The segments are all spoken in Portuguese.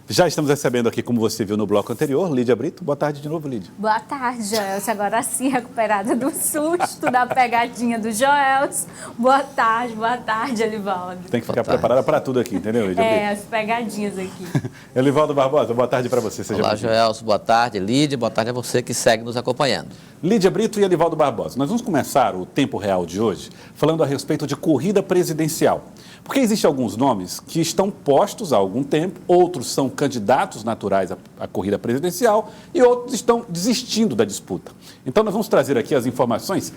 Já estamos recebendo aqui, como você viu no bloco anterior, Lídia Brito. Boa tarde de novo, Lídia. Boa tarde, Joelson. Agora sim, recuperada do susto, da pegadinha do Joelson. Boa tarde, Elivaldo. Tem que ficar preparada para tudo aqui, entendeu, Lídia Brito? As pegadinhas aqui. Elivaldo Barbosa, boa tarde para você. Seja Olá, bem-vindo. Joelson. Boa tarde, Lídia. Boa tarde a você que segue nos acompanhando. Lídia Brito e Elivaldo Barbosa. Nós vamos começar o Tempo Real de hoje falando a respeito de corrida presidencial. Porque existem alguns nomes que estão postos há algum tempo, outros são candidatos naturais à corrida presidencial e outros estão desistindo da disputa. Então, nós vamos trazer aqui as informações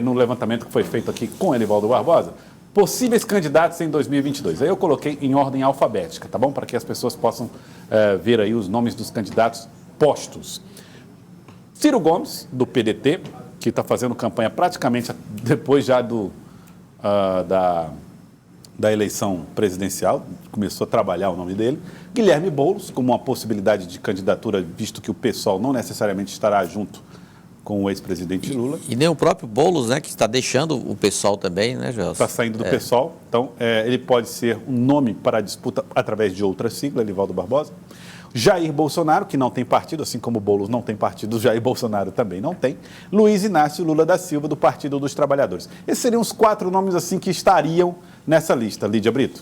no levantamento que foi feito aqui com Elivaldo Barbosa, possíveis candidatos em 2022. Aí eu coloquei em ordem alfabética, tá bom? Para que as pessoas possam ver aí os nomes dos candidatos postos. Ciro Gomes, do PDT, que está fazendo campanha praticamente depois já da eleição presidencial, começou a trabalhar o nome dele. Guilherme Boulos, como uma possibilidade de candidatura, visto que o PSOL não necessariamente estará junto com o ex-presidente Lula. E nem o próprio Boulos, né, que está deixando o PSOL também, né, Gelson? Está saindo do PSOL, então ele pode ser um nome para a disputa através de outra sigla, Elivaldo Barbosa. Jair Bolsonaro, que não tem partido, assim como o Boulos não tem partido, Jair Bolsonaro também não tem. Luiz Inácio Lula da Silva, do Partido dos Trabalhadores. Esses seriam os 4 nomes assim que estariam nessa lista. Lídia Brito,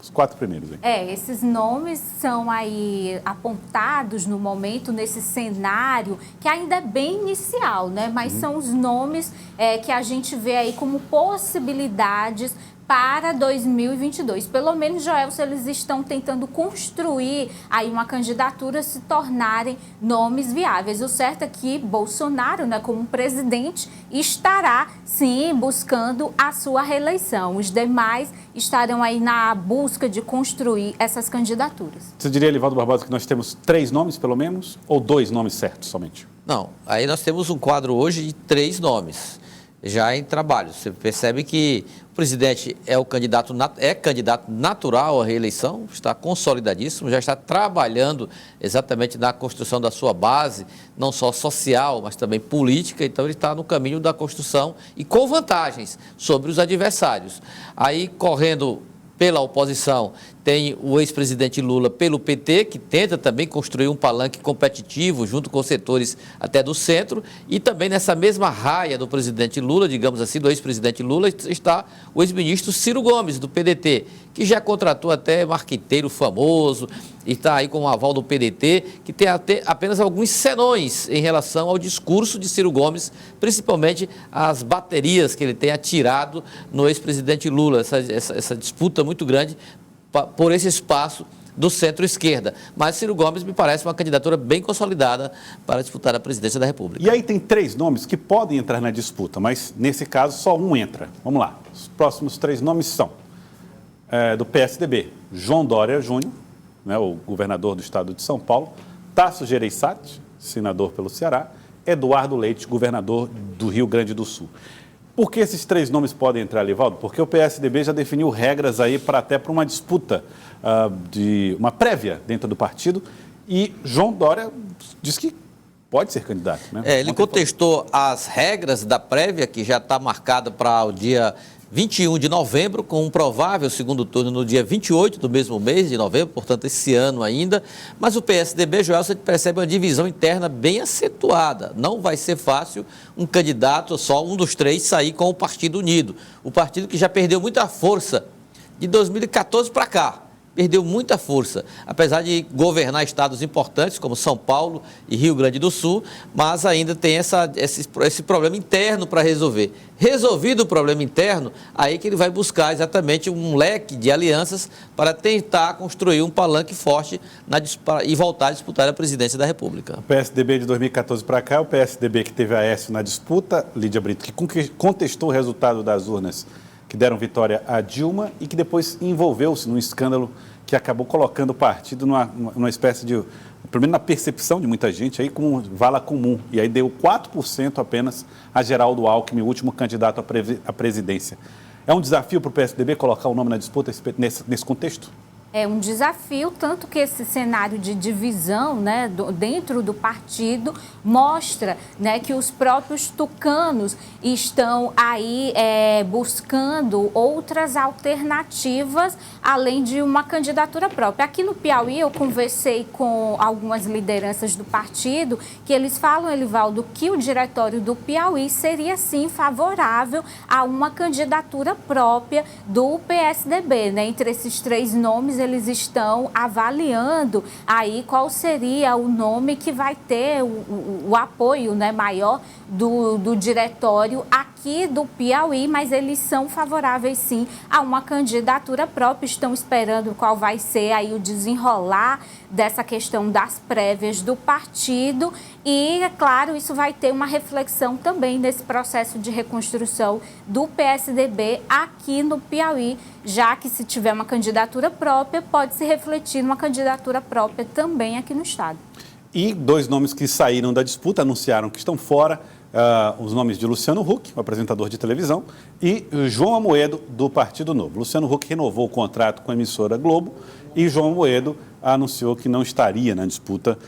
os 4 primeiros. Hein? Esses nomes são aí apontados no momento, nesse cenário, que ainda é bem inicial, né? Mas são os nomes que a gente vê aí como possibilidades para 2022. Pelo menos, Joelson, eles estão tentando construir aí uma candidatura, se tornarem nomes viáveis. O certo é que Bolsonaro, né, como presidente, estará, sim, buscando a sua reeleição. Os demais estarão aí na busca de construir essas candidaturas. Você diria, Elivaldo Barbosa, que nós temos 3 nomes, pelo menos, ou 2 nomes certos somente? Não, aí nós temos um quadro hoje de 3 nomes, já em trabalho. Você percebe que o presidente é candidato natural à reeleição, está consolidadíssimo, já está trabalhando exatamente na construção da sua base, não só social, mas também política. Então, ele está no caminho da construção e com vantagens sobre os adversários. Aí, correndo pela oposição, tem o ex-presidente Lula pelo PT, que tenta também construir um palanque competitivo junto com os setores até do centro, e também nessa mesma raia do presidente Lula, digamos assim, do ex-presidente Lula, está o ex-ministro Ciro Gomes, do PDT, que já contratou até marqueteiro famoso, e está aí com o aval do PDT, que tem até apenas alguns senões em relação ao discurso de Ciro Gomes, principalmente as baterias que ele tem atirado no ex-presidente Lula, essa disputa muito grande por esse espaço do centro-esquerda. Mas Ciro Gomes me parece uma candidatura bem consolidada para disputar a presidência da República. E aí tem 3 nomes que podem entrar na disputa, mas nesse caso só um entra. Vamos lá. Os próximos 3 nomes são do PSDB, João Dória Júnior, né, o governador do estado de São Paulo, Tasso Gereissati, senador pelo Ceará, Eduardo Leite, governador do Rio Grande do Sul. Por que esses 3 nomes podem entrar, Elivaldo? Porque o PSDB já definiu regras aí até para uma disputa, de uma prévia dentro do partido, e João Dória diz que pode ser candidato. Né? Ele contestou as regras da prévia, que já está marcada para o dia 21 de novembro, com um provável segundo turno no dia 28 do mesmo mês de novembro, portanto, esse ano ainda. Mas o PSDB, Joel, você percebe uma divisão interna bem acentuada. Não vai ser fácil um candidato, só um dos 3, sair com o Partido Unido. O partido que já perdeu muita força de 2014 para cá. Perdeu muita força, apesar de governar estados importantes como São Paulo e Rio Grande do Sul, mas ainda tem esse problema interno para resolver. Resolvido o problema interno, aí que ele vai buscar exatamente um leque de alianças para tentar construir um palanque forte e voltar a disputar a presidência da República. O PSDB de 2014 para cá, o PSDB que teve Aécio na disputa, Lídia Brito, que contestou o resultado das urnas que deram vitória a Dilma e que depois envolveu-se num escândalo que acabou colocando o partido numa espécie de, pelo menos na percepção de muita gente, aí como vala comum. E aí deu 4% apenas a Geraldo Alckmin, o último candidato à presidência. É um desafio para o PSDB colocar o nome na disputa nesse contexto? É um desafio, tanto que esse cenário de divisão, né, dentro do partido mostra, né, que os próprios tucanos estão aí buscando outras alternativas, além de uma candidatura própria. Aqui no Piauí, eu conversei com algumas lideranças do partido, que eles falam, Elivaldo, que o diretório do Piauí seria, sim, favorável a uma candidatura própria do PSDB, né? Entre esses 3 nomes, eles estão avaliando aí qual seria o nome que vai ter o apoio, né, maior do diretório aqui do Piauí, mas eles são favoráveis sim a uma candidatura própria, estão esperando qual vai ser aí o desenrolar dessa questão das prévias do partido e, é claro, isso vai ter uma reflexão também nesse processo de reconstrução do PSDB aqui no Piauí, já que se tiver uma candidatura própria, pode se refletir numa candidatura própria também aqui no estado. E 2 nomes que saíram da disputa, anunciaram que estão fora, os nomes de Luciano Huck, o apresentador de televisão, e João Amoedo, do Partido Novo. Luciano Huck renovou o contrato com a emissora Globo e João Amoedo anunciou que não estaria na disputa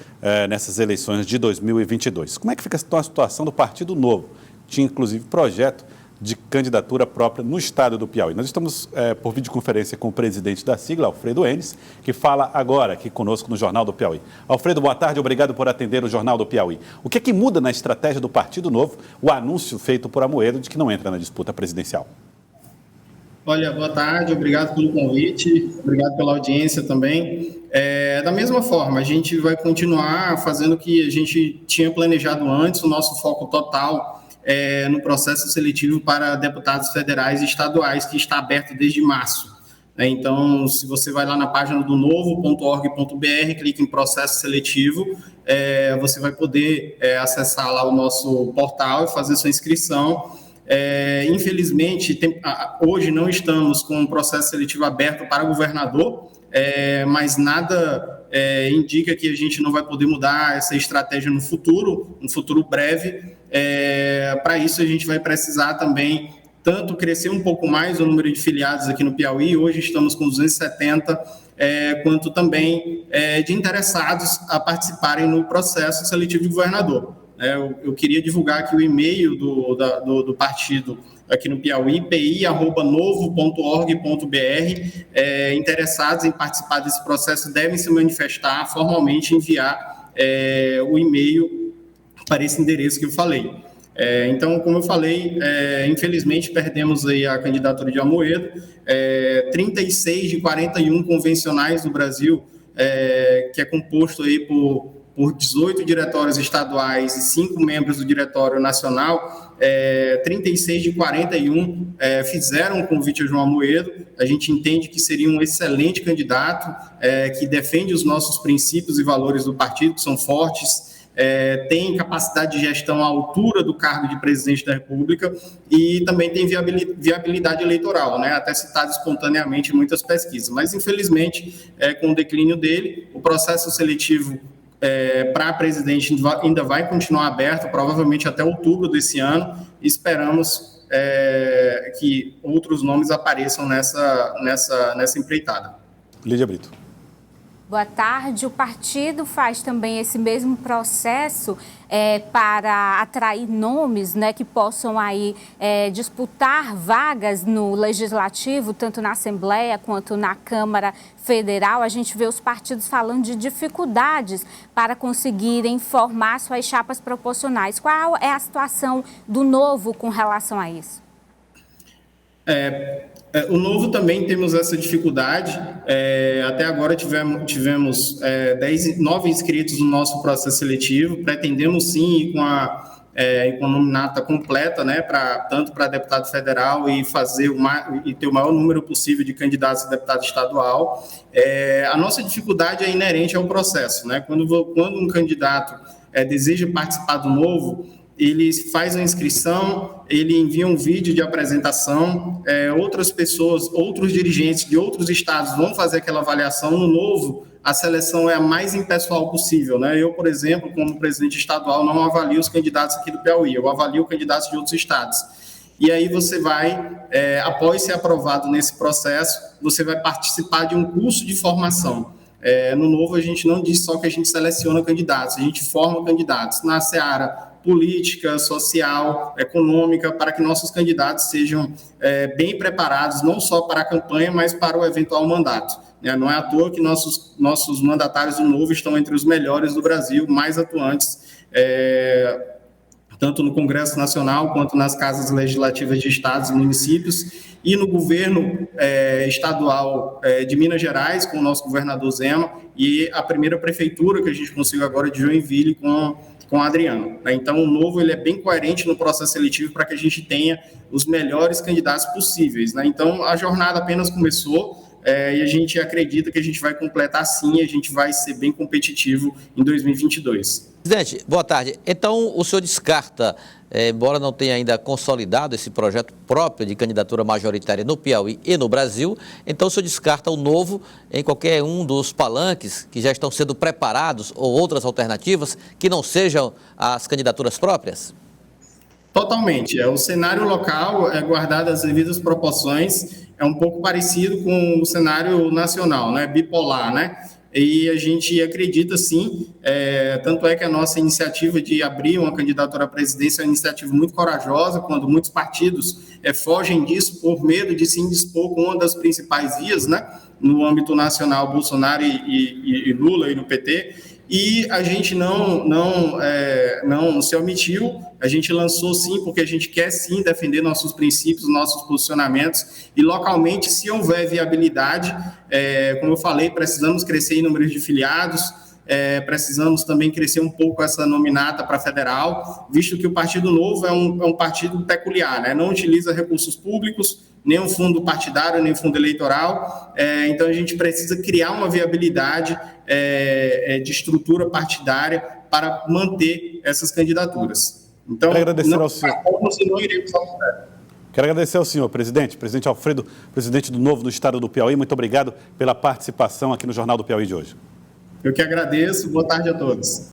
nessas eleições de 2022. Como é que fica a situação do Partido Novo? Tinha, inclusive, projeto de candidatura própria no estado do Piauí. Nós estamos por videoconferência com o presidente da sigla, Alfredo Enes, que fala agora aqui conosco no Jornal do Piauí. Alfredo, boa tarde, obrigado por atender o Jornal do Piauí. O que é que muda na estratégia do Partido Novo, o anúncio feito por Amoedo de que não entra na disputa presidencial? Olha, boa tarde, obrigado pelo convite, obrigado pela audiência também. Da mesma forma, a gente vai continuar fazendo o que a gente tinha planejado antes, o nosso foco total no processo seletivo para deputados federais e estaduais, que está aberto desde março. Então, se você vai lá na página do novo.org.br, clica em processo seletivo, você vai poder acessar lá o nosso portal e fazer sua inscrição. Infelizmente, hoje não estamos com um processo seletivo aberto para governador, mas nada indica que a gente não vai poder mudar essa estratégia no futuro breve. Para isso, a gente vai precisar também tanto crescer um pouco mais o número de filiados aqui no Piauí, hoje estamos com 270, quanto também de interessados a participarem no processo seletivo de governador. Eu queria divulgar aqui o e-mail do partido aqui no Piauí, pi@novo.org.br. Interessados em participar desse processo devem se manifestar formalmente, enviar o e-mail para esse endereço que eu falei. Então, como eu falei, infelizmente perdemos aí a candidatura de Amoedo, 36 de 41 convencionais do Brasil, que é composto aí por 18 diretórios estaduais e 5 membros do Diretório Nacional, 36 de 41 fizeram um convite a João Amoedo. A gente entende que seria um excelente candidato, que defende os nossos princípios e valores do partido, que são fortes, tem capacidade de gestão à altura do cargo de presidente da República e também tem viabilidade eleitoral, né, até citado espontaneamente em muitas pesquisas. Mas, infelizmente, com o declínio dele, o processo seletivo para presidente ainda vai continuar aberto, provavelmente até outubro desse ano, e esperamos que outros nomes apareçam nessa empreitada. Lídia Brito. Boa tarde. O partido faz também esse mesmo processo para atrair nomes, né, que possam aí disputar vagas no Legislativo, tanto na Assembleia quanto na Câmara Federal. A gente vê os partidos falando de dificuldades para conseguirem formar suas chapas proporcionais. Qual é a situação do Novo com relação a isso? O Novo também temos essa dificuldade. Até agora tivemos 9 inscritos no nosso processo seletivo. Pretendemos sim ir com a nominata completa, né, tanto para deputado federal e ter o maior número possível de candidatos a deputado estadual. A nossa dificuldade é inerente ao processo, né? Quando um candidato deseja participar do Novo, ele faz a inscrição, ele envia um vídeo de apresentação, outras pessoas, outros dirigentes de outros estados vão fazer aquela avaliação. No Novo, a seleção é a mais impessoal possível, né? Eu, por exemplo, como presidente estadual, não avalio os candidatos aqui do Piauí, eu avalio candidatos de outros estados. e aí você vai, após ser aprovado nesse processo, você vai participar de um curso de formação. No Novo, a gente não diz só que a gente seleciona candidatos, a gente forma candidatos na seara política, social, econômica, para que nossos candidatos sejam bem preparados, não só para a campanha, mas para o eventual mandato. Não é à toa que nossos mandatários do Novo estão entre os melhores do Brasil, mais atuantes, tanto no Congresso Nacional quanto nas casas legislativas de estados e municípios, e no governo estadual de Minas Gerais, com o nosso governador Zema, e a primeira prefeitura que a gente conseguiu agora de Joinville com o Adriano. Então, o Novo ele é bem coerente no processo seletivo para que a gente tenha os melhores candidatos possíveis. Então, a jornada apenas começou, e a gente acredita que a gente vai completar sim, e a gente vai ser bem competitivo em 2022. Presidente, boa tarde. Então, o senhor descarta, embora não tenha ainda consolidado esse projeto próprio de candidatura majoritária no Piauí e no Brasil, então o senhor descarta o Novo em qualquer um dos palanques que já estão sendo preparados ou outras alternativas que não sejam as candidaturas próprias? Totalmente. O cenário local, guardado as devidas proporções, é um pouco parecido com o cenário nacional, né? Bipolar, né? E a gente acredita, sim, tanto é que a nossa iniciativa de abrir uma candidatura à presidência é uma iniciativa muito corajosa, quando muitos partidos fogem disso por medo de se indispor com uma das principais vias, né? No âmbito nacional, Bolsonaro e Lula e no PT. E a gente não se omitiu, a gente lançou sim, porque a gente quer sim defender nossos princípios, nossos posicionamentos, e localmente, se houver viabilidade, como eu falei, precisamos crescer em números de filiados, precisamos também crescer um pouco essa nominata para federal, visto que o Partido Novo é um partido peculiar, né? Não utiliza recursos públicos, nem um fundo partidário, nem um fundo eleitoral, então a gente precisa criar uma viabilidade de estrutura partidária para manter essas candidaturas. Então, quero agradecer ao senhor. Não iremos ao Quero agradecer ao senhor, presidente Alfredo, presidente do Novo do Estado do Piauí. Muito obrigado pela participação aqui no Jornal do Piauí de hoje. Eu que agradeço. Boa tarde a todos.